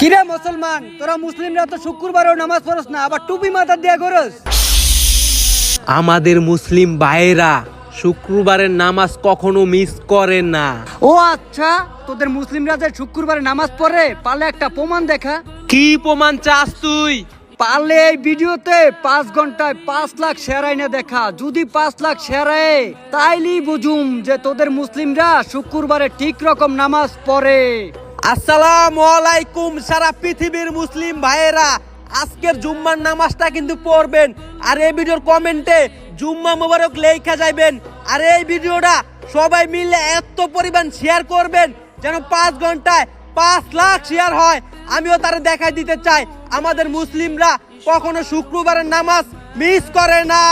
কিরে মুসলমান, তোরা মুসলিমরা তো শুক্রবারও নামাজ পড়স না, আবার টুপি মাথা দিয়া করস। আমাদের মুসলিম ভাইয়েরা শুক্রবারের নামাজ কখনো মিস করে না। ও আচ্ছা, তোদের মুসলিমরা যে শুক্রবারে নামাজ পড়ে, পারলে একটা প্রমাণ দেখা। কি প্রমাণ চাস তুই? পারলে এই ভিডিওতে 5 ঘন্টায় 5 লাখ শেয়ার আইনে দেখা। যদি 5 লাখ শেয়ার আয়, তাইলেই বুঝুম যে তোদের মুসলিমরা শুক্রবারে ঠিক রকম নামাজ পড়ে। আসসালামু আলাইকুম সারা পৃথিবীর মুসলিম ভাইয়েরা, আজকের জুম্মার নামাজটা কিন্তু পড়বেন। আর এই ভিডিওর কমেন্টে জুম্মা মোবারক লেখা যাবেন। আর এই ভিডিওটা সবাই মিলে এত পরিমাণ শেয়ার করবেন যেন 5 ঘন্টায় 5 লাখ শেয়ার হয়। আমিও তারা দেখাই দিতে চাই আমাদের মুসলিমরা কখনো শুক্রবারের নামাজ মিস করে না।